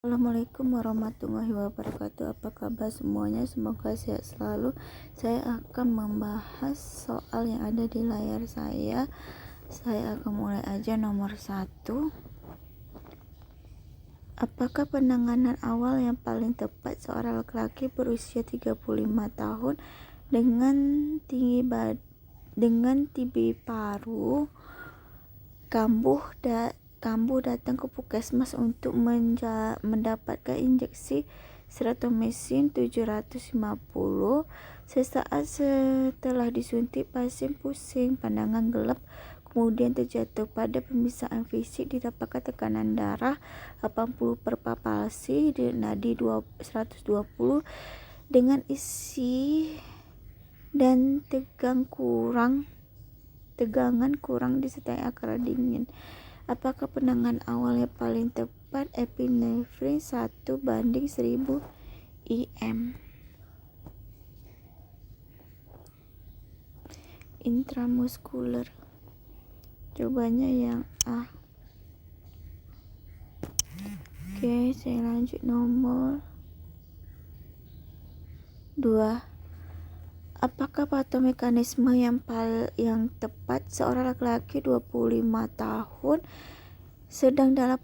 Assalamualaikum warahmatullahi wabarakatuh. Apa kabar semuanya? Semoga sehat selalu. Saya akan membahas soal yang ada di layar saya. Saya akan mulai aja. Nomor 1. Apakah penanganan awal yang paling tepat seorang laki-laki berusia 35 tahun dengan TB paru kambuh datang ke puskesmas untuk mendapatkan injeksi streptomycin 750. Sesaat setelah disuntik, pasien pusing, pandangan gelap, kemudian terjatuh. Pada pemeriksaan fisik didapatkan tekanan darah 80/4 nadi 120 dengan isi dan tegangan kurang disertai akral dingin. Apakah penanganan awal yang paling tepat? Epinefrin 1/1000 IM. Intramuskuler. Jawabannya yang A. Oke, saya lanjut. Nomor 2. Apakah patomekanisme yang tepat? Seorang laki-laki 25 tahun sedang dalam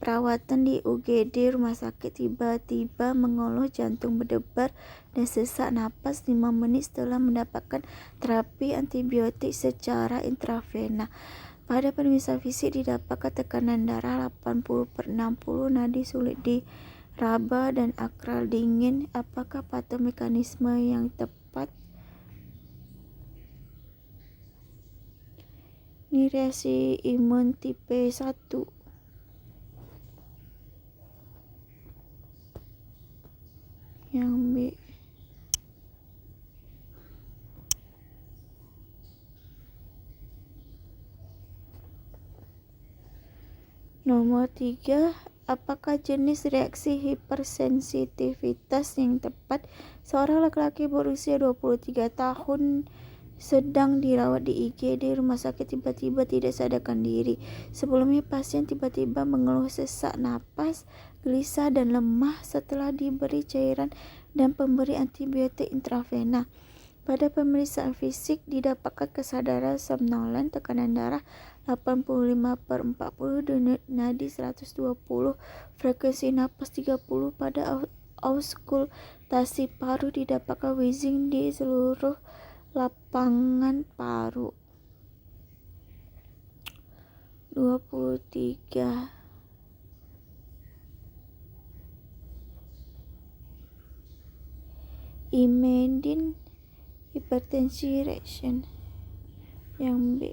perawatan di UGD rumah sakit tiba-tiba mengeluh jantung berdebar dan sesak napas 5 menit setelah mendapatkan terapi antibiotik secara intravena. Pada pemeriksaan fisik didapatkan tekanan darah 80/60, nadi sulit diraba dan akral dingin. Apakah patomekanisme yang tepat? Ini reaksi imun tipe 1. Yang B. Nomor 3. Apakah jenis reaksi hipersensitivitas yang tepat? Seorang laki-laki berusia 23 tahun sedang dirawat di IGD rumah sakit tiba-tiba tidak sadarkan diri. Sebelumnya pasien tiba-tiba mengeluh sesak napas, gelisah dan lemah setelah diberi cairan dan pemberi antibiotik intravena. Pada pemeriksaan fisik didapatkan kesadaran somnolen, tekanan darah 85/40, denyut nadi 120, frekuensi napas 30. Pada auskultasi paru didapatkan wheezing di seluruh lapangan paru. 23. Imedin hipertensi reaction. Yang B.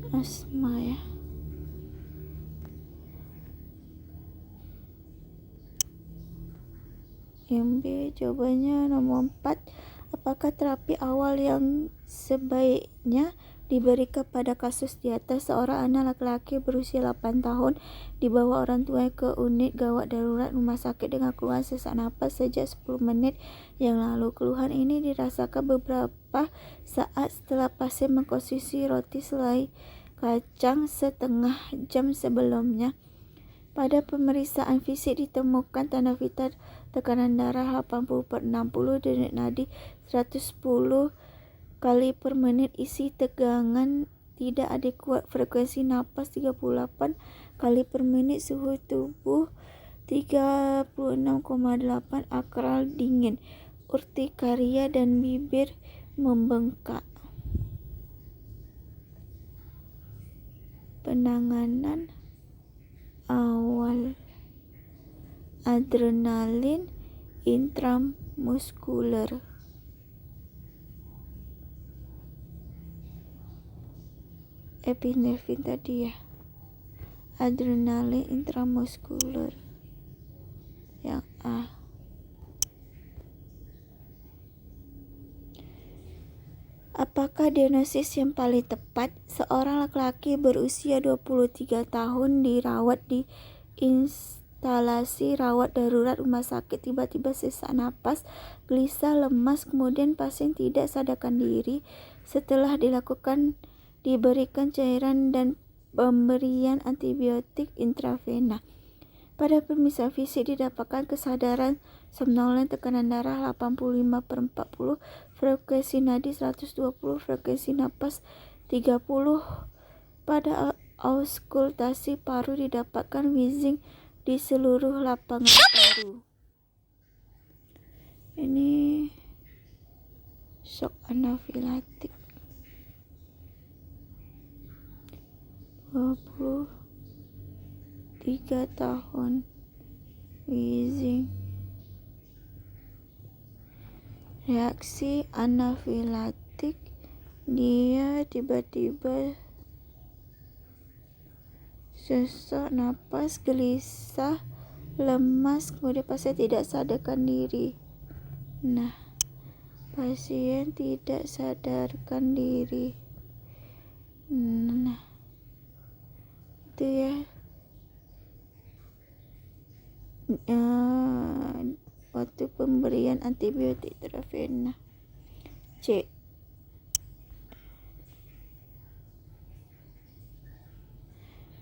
Asma ya. Yang B jawabannya nomor 4. Apakah terapi awal yang sebaiknya diberikan pada kasus di atas? Seorang anak laki-laki berusia 8 tahun dibawa orang tua ke unit gawat darurat rumah sakit dengan keluhan sesak napas sejak 10 menit yang lalu. Keluhan ini dirasakan beberapa saat setelah pasien mengkonsumsi roti selai kacang setengah jam sebelumnya. Pada pemeriksaan fisik ditemukan tanda vital tekanan darah 80/60, denyut nadi 110 kali per menit, isi tegangan tidak adekuat, frekuensi napas 38 kali per menit, suhu tubuh 36,8, akral dingin, urtikaria dan bibir membengkak. Penanganan awal. Adrenalin intramuskuler. Epinefrin tadi ya. Adrenalin intramuskuler. Yang A. Apakah diagnosis yang paling tepat? Seorang laki-laki berusia 23 tahun dirawat di instalasi rawat darurat rumah sakit, tiba-tiba sesak napas, gelisah, lemas, kemudian pasien tidak sadarkan diri. setelah diberikan cairan dan pemberian antibiotik intravena. Pada pemeriksaan fisik didapatkan kesadaran somnolen, tekanan darah 85/40, frekuensi nadi 120, frekuensi napas 30. Pada auskultasi paru didapatkan wheezing di seluruh lapangan paru. Ini shock anafilaktik. 23 tahun, wheezing. Reaksi anafilaktik, dia tiba-tiba sesak napas, gelisah, lemas, kemudian pasien tidak sadarkan diri. Pasien tidak sadarkan diri. Itu ya. Waktu pemberian antibiotik intravena. C.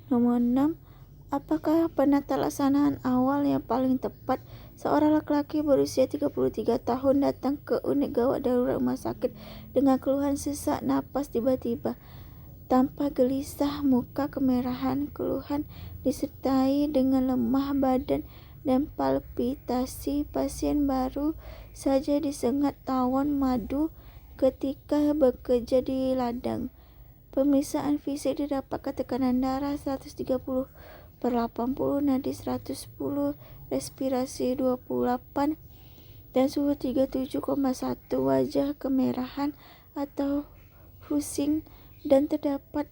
Nomor 6. Apakah penata laksanaan awal yang paling tepat? Seorang laki-laki berusia 33 tahun datang ke unit gawat darurat rumah sakit dengan keluhan sesak napas tiba-tiba, tampak gelisah, muka kemerahan. Keluhan disertai dengan lemah badan dan palpitasi. Pasien baru saja disengat tawon madu ketika bekerja di ladang. Pemeriksaan fisik didapatkan tekanan darah 130/80, nadi 110, respirasi 28, dan suhu 37,1. Wajah kemerahan atau fusing dan terdapat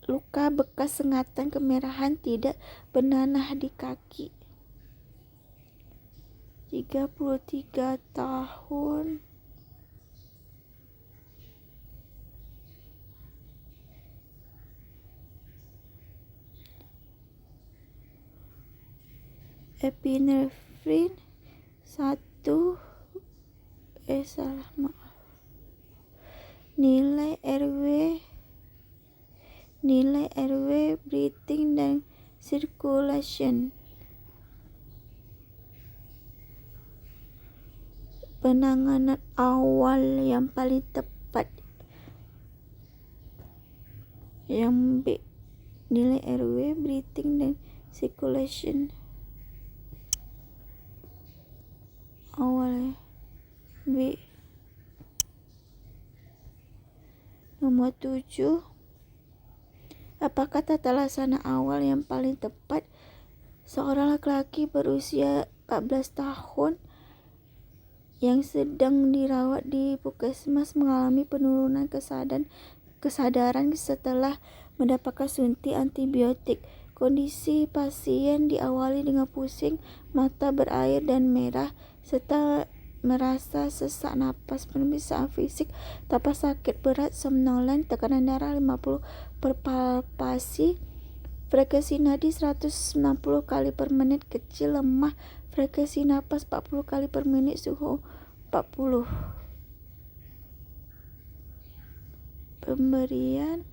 luka bekas sengatan kemerahan tidak bernanah di kaki. 33 tahun. Epinefrin 1. Nilai RW, breathing dan circulation. Penanganan awal yang paling tepat. Yang B. Nilai RW, breathing dan circulation. Awal B. Nomor 7. Apakah tata laksana awal yang paling tepat? Seorang laki-laki berusia 14 tahun yang sedang dirawat di puskesmas mengalami penurunan kesadaran setelah mendapatkan suntik antibiotik. Kondisi pasien diawali dengan pusing, mata berair dan merah, serta merasa sesak napas. Pemeriksaan fisik tampak sakit berat, somnolen, tekanan darah 50 per palpasi, frekuensi nadi 160 kali per menit, kecil, lemah, frekuensi napas 40 kali per menit, suhu 40. Pemberian: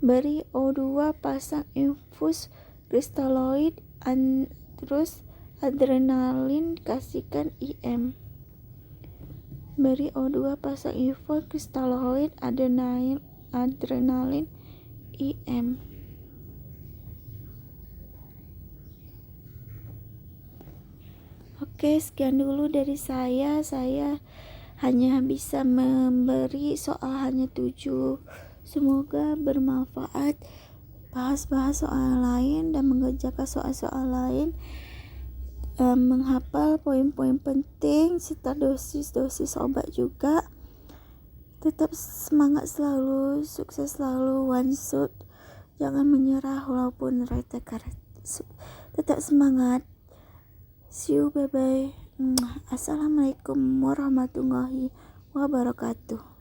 beri O2, pasang infus kristaloid, terus adrenalin, kasihkan IM. Beri O2, pasang infus kristaloid, adrenalin, IM. Oke, sekian dulu dari saya. Saya hanya bisa memberi soal hanya 7. Semoga bermanfaat. Bahas soal lain dan mengerjakan soal-soal lain, menghafal poin-poin penting serta dosis-dosis obat juga. Tetap semangat selalu, sukses selalu, one shot. Jangan menyerah walaupun tetap semangat. See you, bye bye. Assalamualaikum warahmatullahi wabarakatuh.